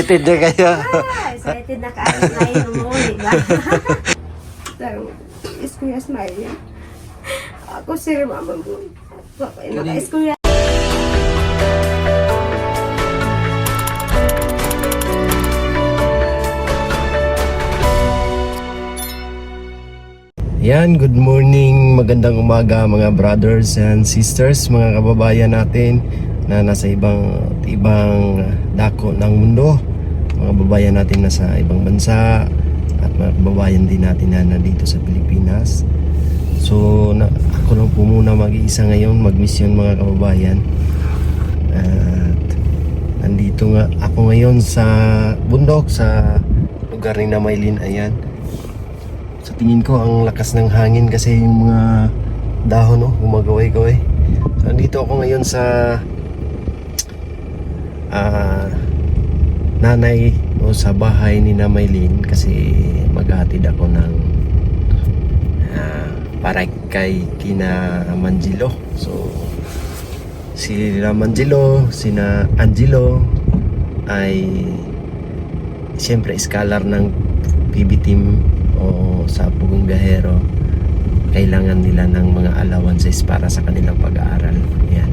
Excited na kayo. Excited na kayo ngayon umuwi ba? Is Kuya Smiley. Ako sir, mama mo. Is Kuya. Yan, good morning, magandang umaga mga brothers and sisters, mga kababayan natin na nasa ibang dako ng mundo, mga kababayan natin nasa ibang bansa at mga kababayan din natin na nandito sa Pilipinas. So ako lang po muna mag-iisa ngayon, mag-mission mga kababayan. At nandito nga ako ngayon sa bundok, sa lugar ni Namaylin. Ayan, sa tingin ko ang lakas ng hangin kasi yung mga dahon gumagaway-gaway. So nandito ako ngayon sa nanay o sa bahay ni Namaylin kasi maghahatid ako ng para kay kina Manjilo. So si Manjilo, sina Angelo ay siyempre scholar ng PB team o sa Pugong Gahero. Kailangan nila ng mga allowances para sa kanilang pag-aaral. Yan.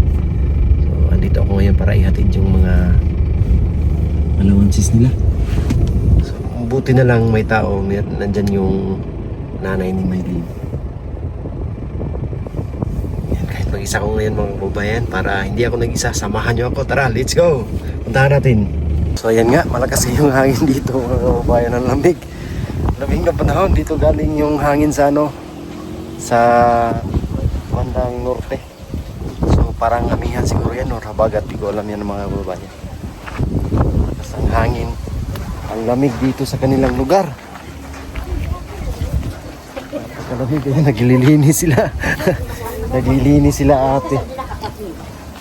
So andito ako ngayon para ihatid yung mga allowances nila. So buti na lang may tao, nandyan yung nanay ni Maylin. Yan, kahit mag-isa ko ngayon mga kababayan, para hindi ako nag-isa, samahan nyo ako. Tara, let's go! Puntahan natin. So ayan nga, malakas yung hangin dito mga kababayan. Ang lamig na panahon. Dito galing yung hangin sa sa bandang norte. So parang amihan siguro yan, or habagat, di ko alam yan mga kababayan. Malakas ang hangin, ang lamig dito sa kanilang lugar. Napakalamig, kaya naglilinis sila. Naglilinis sila ate.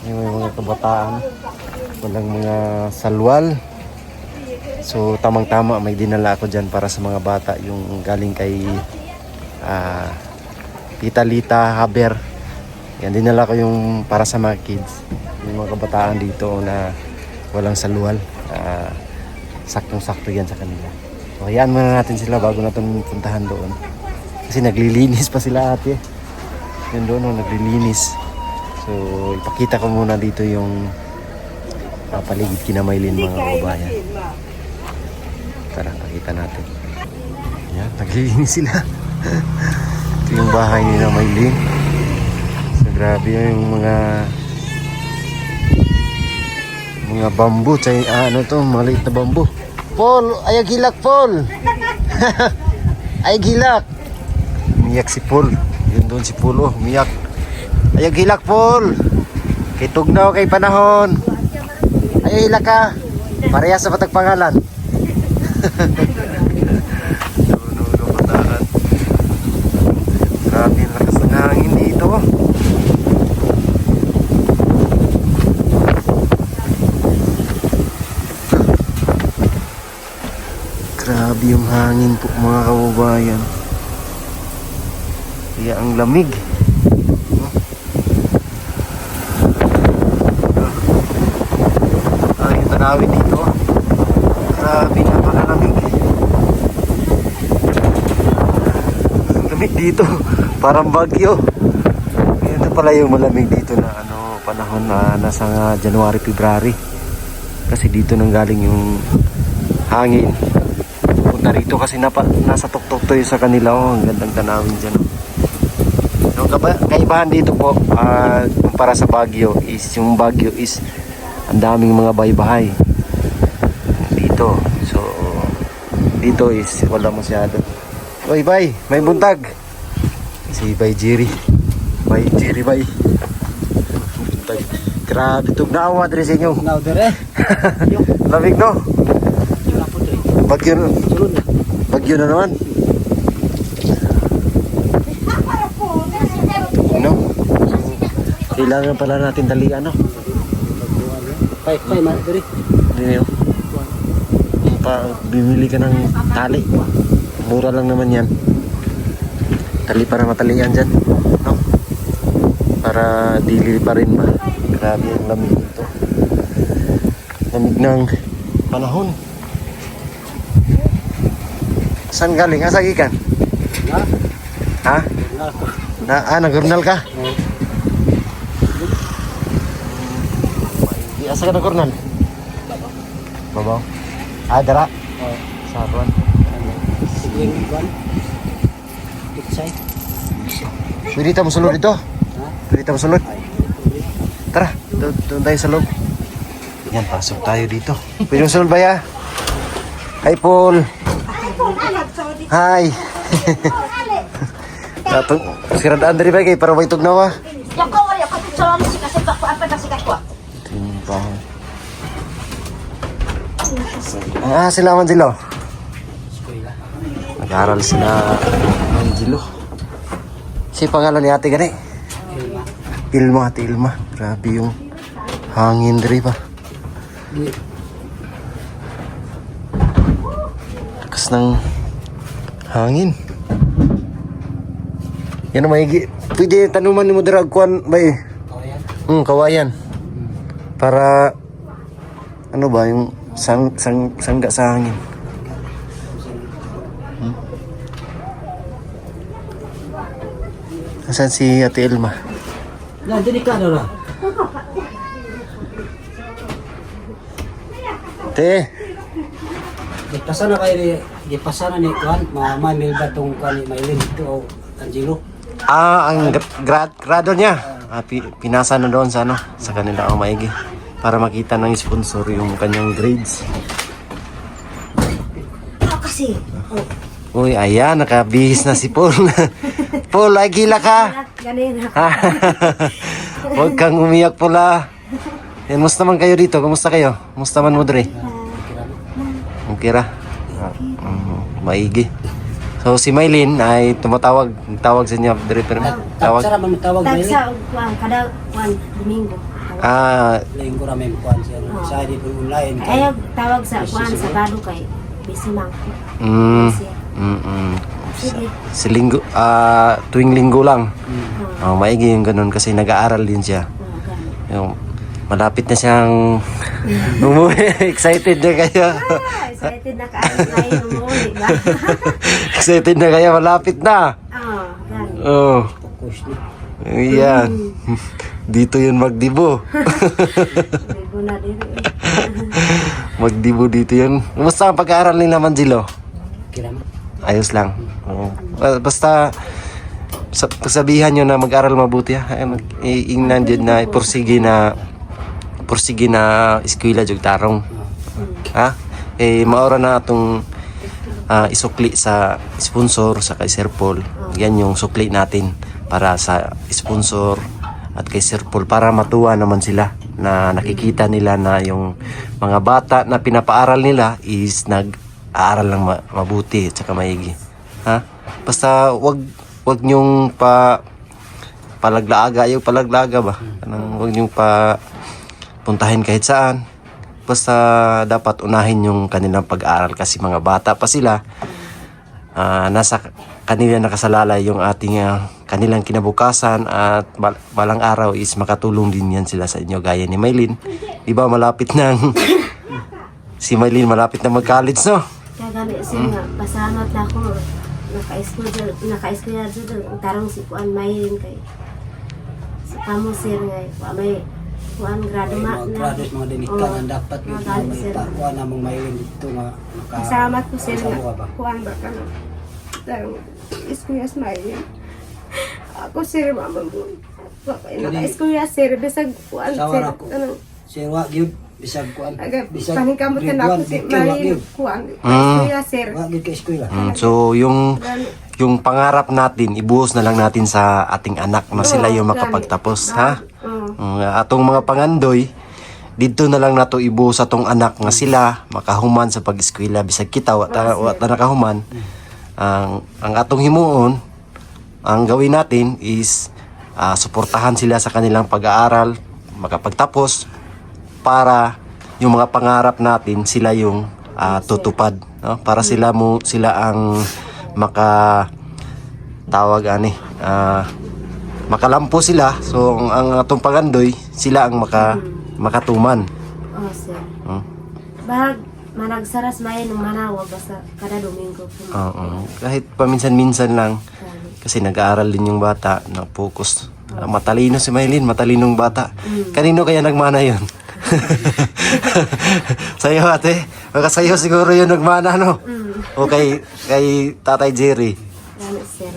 Yung mga kabataan, walang mga salwal. So tamang-tama, may dinala ako dyan para sa mga bata, yung galing kay Tita Lita Haber. Yan, dinala ko yung para sa mga kids, yung mga kabataan dito na walang salwal. Saktong-sakto yan sa kanila. So hayaan muna natin sila bago natin puntahan doon, kasi naglilinis pa sila ate. Yan doon, naglilinis. So ipakita ko muna dito yung paligid kina Maylin mga kababayan. Tara, pakita natin. Yan, naglilinis sila. Ito yung bahay ni Maylin. So grabe yung mga bambu, ano to, maliit na bambu. Paul, ayag hilak Paul. Ayag hilak. Umiyak si Paul. Yun doon si Paul, umiyak. Ayag hilak Paul. Kay tugnaw kay panahon. Ayag hilak ka. Parehas sa patagpangalan. No, bataan. Grabe ang lakas ng hangin dito. Grabe yung hangin po mga kababayan. Kaya ang lamig. Yung tanawin dito. Grabe, napakalamig. Ang lamig dito. Parang bagyo. Ito pala yung malamig dito na panahon na nasa January, February. Kasi dito nang galing yung hangin. Punta rito kasi nasa tuktok to yung sa kanila. Ang gandang tanawin dyan. Yung kaibahan dito po para sa Baguio is, yung Baguio is ang daming mga baybahay dito. So dito is wala masyado. Oy bay, may buntag. Si Bay Jerry. Bay Jerry bay. Buntag. Grabe tugnawa diri sa inyo. Now dire. Lamig no? Bagyo na naman. No? Kailangan pala natin dalian, no? Pay man dire. Hindi yun. Bimili ka ng tali. Mura lang naman yan. Tali para matalian dyan, no? Para dili pa rin Grabe ang lamig dito. Lamig ng panahon. Saan galing? Asa gikan? Ha? Ha? Wala ko. Nag-journal ka? Oh. Asa ka nag-journal? Babaw. Dara. Oh. Sa kuan. Sige, kuan. Pitsay. Pwede tayo masulod dito. Ha? Pwede tayo masulod. Ay. Tara, doon tayo sa loob. Yan, pasok tayo dito. Pwede masulod ba ya? Hi, Paul. Hi. Datong, siradaan dari ba kay para may tugnawa? Yang kau ada kau calon si kasih baku apa kasih kaku. Timbang. Sila man sila. Eskwela. Nag-aaral sila ng Jilo. Si pangalan ni ate gani? Ilma. Ilma, ate Ilma. Grabe yung hangin diri pa. Di. Lakas ng hangin. Yan ang maigi. Pwede tanuman ni mo dira kuan ba eh? Oh, yan. Kawayan. Para ano ba yung sangga sa hangin. Asan si Ate Elma? Yan, delikado ra. Te, Gipasana kayo ni gipasana ni kuan, mama milba tong kuan ni Maylin dito o Angelo. ang grado niya. Pinasa na doon sa ano, sa kanila ang maigi. Para makita ng sponsor yung kanyang grades. Apa kasih? Uy, ayan, nakabihis na si Paul. Paul, ay gila ka. Ganin. Huwag kang umiyak, pula. Yan, musta man kayo dito? Kumusta kayo? Musta man mo, Dre? Okay ra? Maigi. So, si Maylin ay tawag sa inyo, Dre, pero tawag. Sara man tawag Maylin. Tagsa kuan kada kuan Domingo. Linggo ra may kuan siya. Sa di po online. Ayaw tawag sa kuan sa Bado kay busy man ko. Sige. Si linggo, tuwing linggo lang. Maigi yung ganun kasi nag-aaral din siya. Yung, malapit na siyang umuwi. Excited na kayo. Excited na kayo umuwi ba? Excited na kayo, malapit na. Gani. Oh, Focus na. yan. Dito yun magdibo. Ligo na din. Magdibo dito yun. Kumusta ang pag-aaral nila, Manjilo? Kira man. Ayos lang. Oo. Basta pagsabihan nyo na mag-aral mabuti ha. Ingnan dyan na pursige na eskwela jud tarong. Ha? Maura na itong isukli sa sponsor sa kay Sir Paul. Yan yung sukli natin para sa sponsor at kay Sir Paul para matuwa naman sila na nakikita nila na yung mga bata na pinapaaral nila is nag-aaral lang mabuti at saka maigi. Ha? Basta wag nyong palaglaga, yung palaglaga ba? Wag nyong puntahin kahit saan. Basta dapat unahin yung kanilang pag-aaral kasi mga bata pa sila. Nasa kanila nakasalalay yung ating kanilang kinabukasan at balang araw is makatulong din yan sila sa inyo gaya ni Maylin. Di ba malapit nang si Maylin malapit na mag-college, no? Kaya gani siya nga pasalamat na ako. Naka-eskwela dito. Ang tarong si Kuan Maylin kay si Pamo Sir nga may Kuan grado Mga graduate mga dinikan ang dapat yung may pakuha namang Maylin dito nga Salamat po Sir kasama nga. ba? Kuan ba ka no? Tarong eskwela Maylin. Ako Sir mamambun. Naka-eskwela Sir bisag Kuan Sir. Sawar ako. Sir wa gyud bisag kuan. Aga, Bisag paningkamot ka na ako si Maylin. Kuan. Eskwela Sir. Wa gyud ka eskwela. So yung pangarap natin, ibuhos na lang natin sa ating anak na sila yung makapagtapos, ha? Atong mga pangandoy, dito na lang nato ibuhos sa atong anak nga sila makahuman sa pag-eskwela bisag kita wa ta nakahuman. Ang atong himuon, ang gawin natin is suportahan sila sa kanilang pag-aaral, makapagtapos para yung mga pangarap natin sila yung tutupad, no? Para sila ang makalampo sila. So ang atong pagandoy sila ang makatuman. Oh, Sir. Bag managsaras may nung manawag basta kada Domingo po. Oo. Kahit paminsan-minsan lang. Kasi nag-aaral din yung bata, na-focus. Matalino si Maylin, matalinong bata. Kanino kaya nagmana yun? Sa'yo ate? Baka sa'yo siguro yun nagmana, no? O kay Tatay Jerry. Gani sir.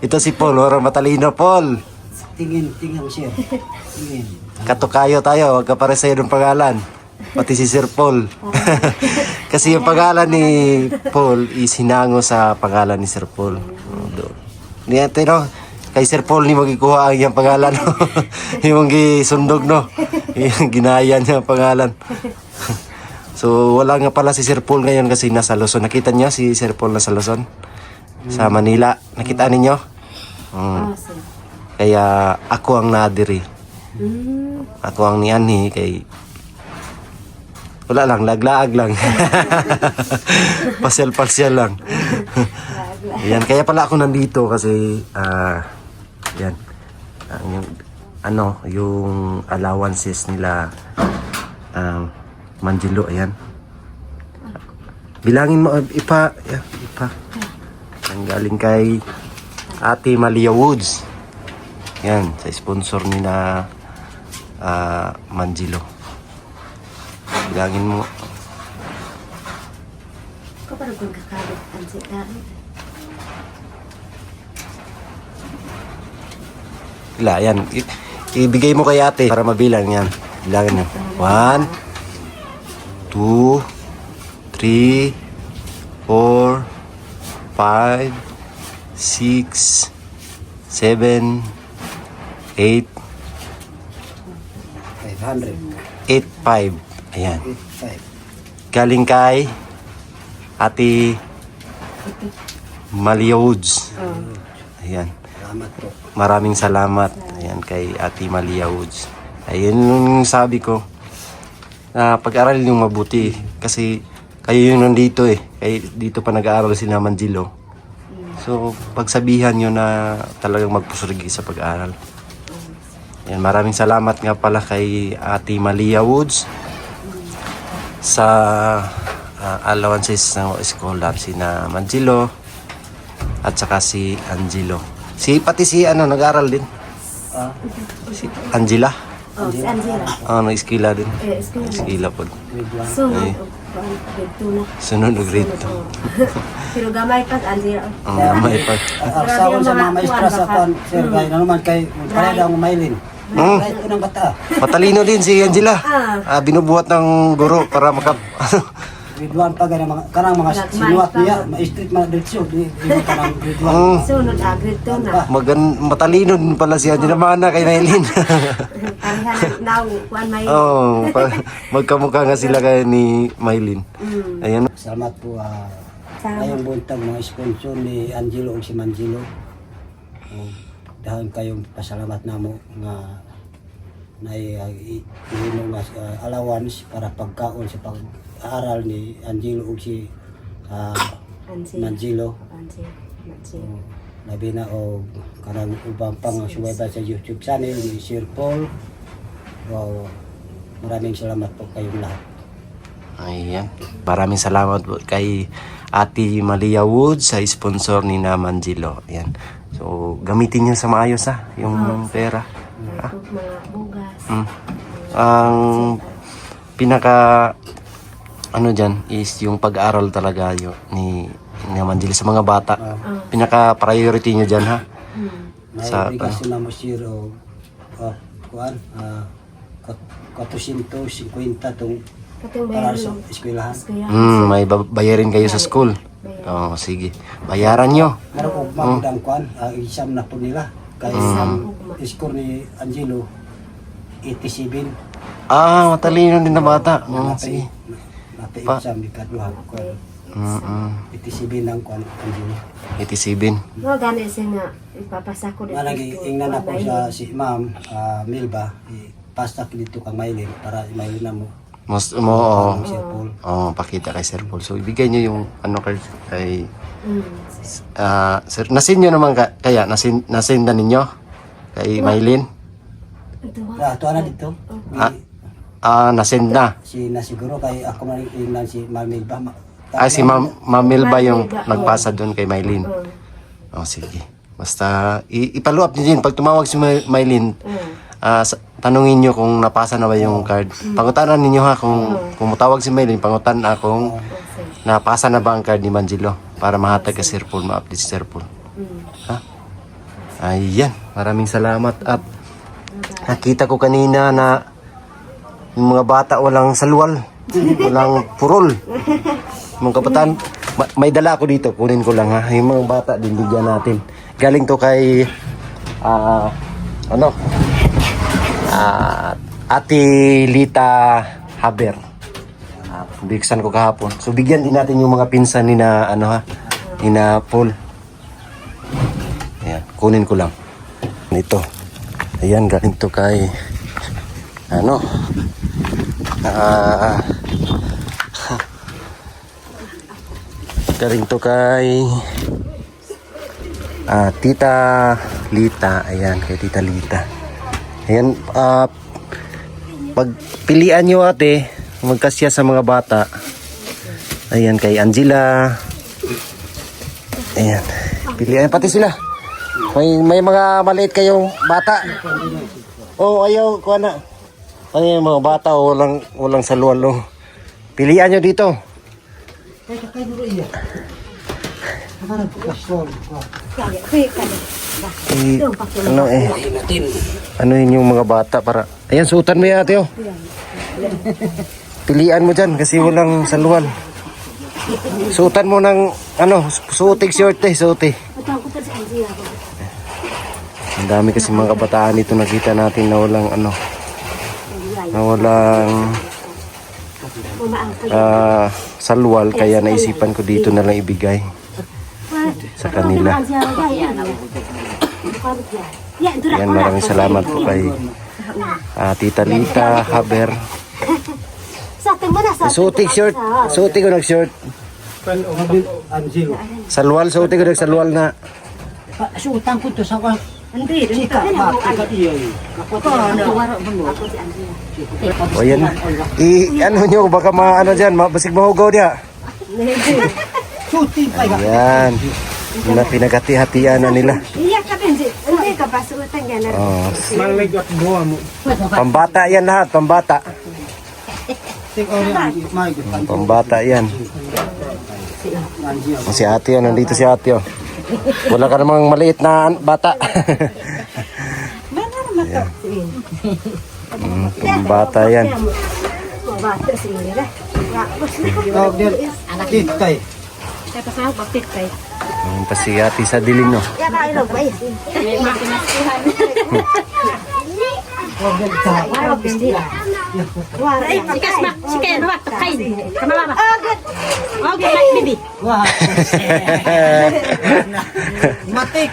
Ito si Paul, orang matalino. Paul, Tingin sir. Tingin. katukayo tayo, wag ka pare sa'yo ng pangalan. Pati si Sir Paul. Kasi yung pangalan ni Paul is hinango sa pangalan ni Sir Paul. Hindi ate, no? Kay Sir Paul ni magikuha ang iyang pangalan. No? Yung gisundog, no? Yung ginaya niya ang pangalan. So, wala nga pala si Sir Paul ngayon kasi nasa Luzon. Nakita niyo si Sir Paul nasa Luzon? Sa Manila. Nakita ninyo? Sir. Kaya ako ang nadiri. Ako ang nianhi kay wala lang, laglaag lang. Pasyal-pasyal lang. Yan, kaya pala ako nandito kasi yan. Yung allowances nila Manjilo, ayan. Bilangin mo ipa. Ang galing kay Ate Malia Woods. Yan, sa sponsor ni na Manjilo. Bilangin mo. Kapag kung kakalit ang sigarin. Wala, yan. Ibigay mo kay ate para mabilang yan. Bilangin mo. 1, 2, 3, 4, 5, 6, 7, 8, 500. 8, 5. Ayan. 5. Galing kay Ate Malia Woods. Ayan. Salamat po. Maraming salamat. Ayan kay Ate Malia Woods. Ayun yung sabi ko. Na pag-aral yung mabuti. Kasi kayo yung nandito eh. Kayo dito pa nag-aaral sila Manjilo. So pagsabihan nyo na talagang magpusurigi sa pag-aaral. Ayan, maraming salamat nga pala kay Ate Malia Woods sa allowances ng eskwela sina Manjilo at saka si Angelo. Pati si nag-aral din. Si Angela. Si Angela. Nag-eskwela din. Eskwela. Eskwela po. Sunod. Ay. Grade 2 na. Sunod na grade 2. Pero gamay pag Angela. May pag. Sawon sa mga maestra sa kwan, sir, kaya na naman kay pareda ang Maylin. Kahit ko ng bata. Matalino din si Angela. Binubuhat ng guro para Grade 1 pa ganang kanang mga sinuwat niya, ma-street mga diretsyo, di mo kanang grade 1. Sunod grade 2 na. matalino din pala si Angela. Mana kay Nailin. Parihan now kuan may. Magkamukha nga sila kay ni Maylin. Ayan. Salamat po ngayong buntag mga sponsor ni Angelo o si Manjilo. Dahil kayong pasalamat namo nga ihimo nga allowance para pagkaon sa pag-aaral ni Angelo o si Manjilo. Labi na o kanang ubang pang subaybayan sa YouTube channel ni Sir Paul. Maraming salamat po kayong lahat. Ayan. Maraming salamat po kay Ate Malia Woods sa sponsor ni na Manjilo. Ayan. So, gamitin niyo sa maayos yung pera. Mga bugas. Ang pinaka dyan is yung pag-aaral talaga ni Manjilo sa mga bata. Pinaka priority niyo dyan ha. Sa obligasyon na mo sir o kuan 450 tong para sa eskwelahan. May bayarin kayo sa school. Sige. Bayaran nyo. Meron ko magdang kuan, exam na po nila. Kaya ang score ni Angelo 87. Matalino din na bata. Sige. Napa-exam di kaduha ko. 87 ang kuan Angelo. 87. Mo gani siya nga ipapasa ko dito. Nga ingnan ako sa si Ma'am Milba, ipasta dito kang Maylin para Maylin na mo. Sir Paul. Pakita kay Sir Paul. So ibigay niyo yung kay Sir, nasin nyo naman kaya nasin na ninyo kay Maylin. Ito na dito. nasend na. Si na siguro kay ako man ilan si Mamil ba. Ay, si Mamil ba yung Mamil ba? nagpasa doon kay Maylin? Oh, sige. Basta, ipalo up niyo din. Pag tumawag si Maylin, tanungin niyo kung napasa na ba yung card. Pangutanan ninyo ha, kung matawag si Maylin, pangutan na kung napasa na ba ang card ni Manjilo para mahatag ka Sir Paul, ma-update si Sir Paul. Ha? Ayan, maraming salamat. At nakita ko kanina na yung mga bata walang salwal, walang purol. Mga kabataan, may dala ako dito, kunin ko lang ha. Yung mga bata, din bigyan natin. Galing to kay Ate Lita Haber. Bigsan ko kahapon. So bigyan din natin yung mga pinsan ni na ni na Paul. Ayan, kunin ko lang. Ito. Ayan, galing to kay galing to kay Tita Lita. Ayan, kay Tita Lita. Ayan, pagpilian nyo ate, magkasya sa mga bata. Ayan, kay Angela. Ayan, pilihan pati sila. May mga maliit kayong bata. Oh, ayaw, kuha na. Ano yung mga bata, walang salwal. Oh. Pilihan nyo dito. Ano yun yung mga bata para... Ayan, suotan mo yan ate oh. Pilian mo dyan kasi walang salwal. Suotan mo ng suotig short suoti. Ang dami kasi mga kabataan dito nakita natin na walang salwal, kaya naisipan ko dito na lang ibigay sa kanila. Yan, maraming salamat po kay Tita Lita Haber. Suotig short. Suotig ko nag-short. Salwal, suotig ko nag-salwal na. Suutang ko to sa kan. Hindi, O yan. Nyo, baka dyan, basig mahugaw niya. Ayan. Pinagati-hatian na nila. Iya ka Benji. Hindi ka pa suotan yan. Pambata yan lahat, pambata. Pambata yan. Si ate nandito si ate Wala ka namang maliit na bata. Ayan. Pambata yan. Bata sila. Anak kitay. Kasama papitay. Pa si ate sa dilim no. Ya na ilog ba? Matik.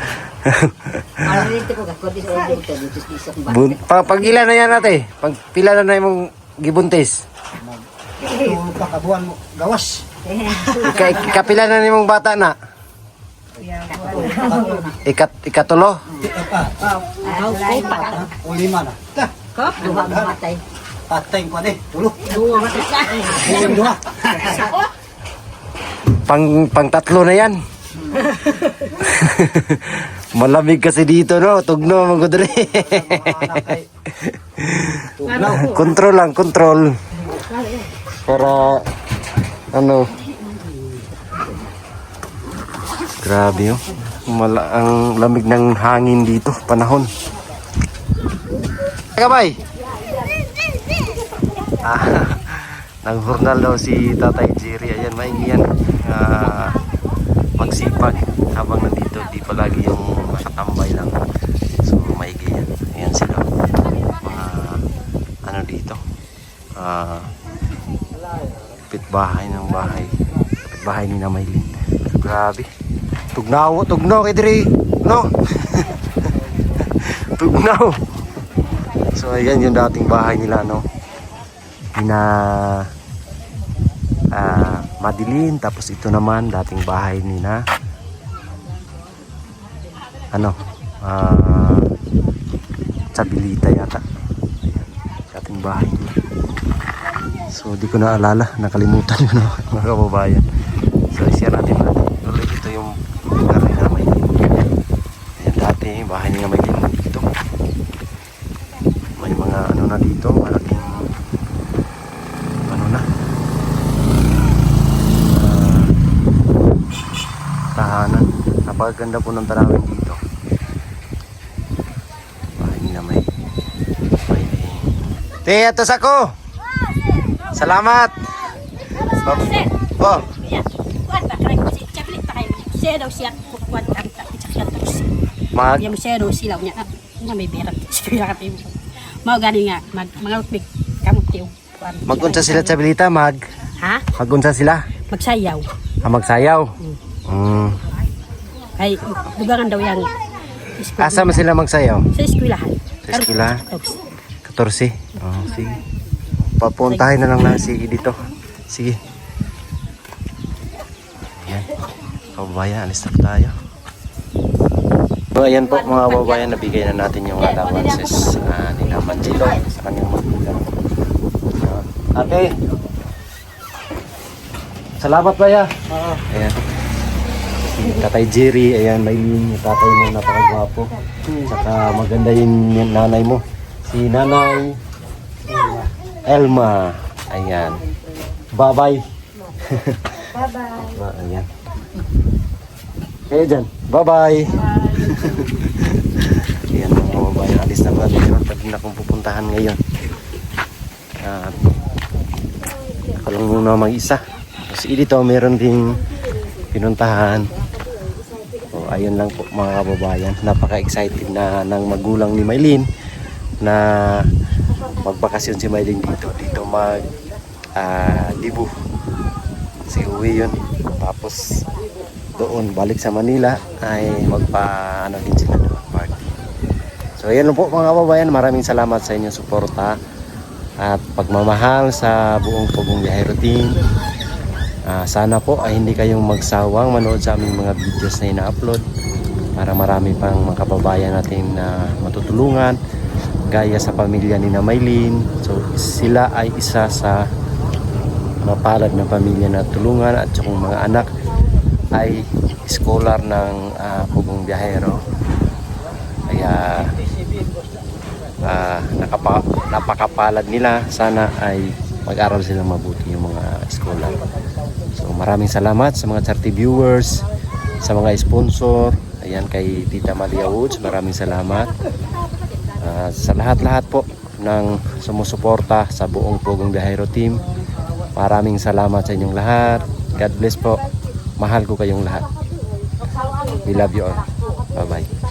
Pag ilan na yan ate? Pag pila na yung gibuntis? Pakabuan mo gawas. Kapila na yung bata na? Ikatulo? O lima na. Patay ko na tulog. Duha. Pang tatlo na yan. Malamig kasi dito no, tugno magudre. Kontrol lang, kontrol. Para grabe oh. Ang lamig ng hangin dito, panahon. Kabay. Nag-journal daw si Tatay Jerry. Ayan, maigi yan. Magsipag habang nandito. Di palagi yung nakatambay lang. So, maigi yan. Ayan sila. Mga dito. Pitbahay ng bahay. Pitbahay ni Namaylin. Grabe. Tugnaw kay Dre. No? Tugnaw. So, ayan yung dating bahay nila, no? Madilin, tapos ito naman dating bahay ni na Chabilita yata. Ayan, dating bahay nila. So di ko naalala, nakalimutan yun mga kababayan. So i-share natin ulit ito yung lugar ni na Maylin. Ayan, dati bahay ni na Maylin dito. May mga ano na dito, malaking ano na tahanan. Napakaganda po ng tanawin dito. Bahay ni na Maylin. Te, atos ako! Salamat! Po! Kuan ba kay si chaplit pa kay siya daw siya kuan ang sakyan terus. Mag Dia siya daw silaw niya. Nga may berat. Siya ka tayo. Mao gani nga mga big kamot tiyo. magunsa sila sa bilita, Ha? magunsa sila. Magsayaw. Magsayaw. Kay dugangan daw yang Asa man sila magsayaw? sa eskwelahan. Sa eskwelahan? 14. Oh, sige. Papuntahin na lang na si dito. Sige. Ayan. Kababayan, alis na po tayo. So, ayan po mga kababayan, nabigay na natin yung allowances ni Naman Chilo sa kanyang magulang. Ate, salamat ba ya? Ayan. Si Tatay Jerry, ayan, Maylin, yung tatay mo napakagwapo. Saka maganda yung nanay mo. Si Nanay Elma. Ayan. Bye-bye. Bye-bye. Ayan. Kayo dyan. Bye-bye. Ayan mga kababayan. Alis na ba? Meron pa din akong pupuntahan ngayon. At ako lang muna mag-isa. Kasi dito meron ding pinuntahan. So, ayun lang po mga kababayan. Napaka-excited na ng magulang ni Maylin na magbakasyon si Maylin dito. Dito Dibu. Kasi uwi yun. Tapos doon balik sa Manila ay magpa-ano din sila doon, party. So ayan lang po mga kababayan. Maraming salamat sa inyong suporta at pagmamahal sa buong Pugong Biyahero Team. Sana po ay hindi kayong magsawang manood sa aming mga videos na ina-upload para marami pang mga kababayan natin na matutulungan gaya sa pamilya ni na Maylin. So sila ay isa sa mapalad na pamilya na tulungan at yung mga anak ay scholar ng Pugong Biyahero. Kaya napakapalad nila. Sana ay mag-aral silang mabuti yung mga scholar. So maraming salamat sa mga charity viewers, sa mga sponsor. Ayan, kay Tita Malia Woods, maraming salamat. Sa lahat-lahat po ng sumusuporta sa buong Pugong Biyahero Team, maraming salamat sa inyong lahat. God bless po. Mahal ko kayong lahat. We love you all. Bye-bye.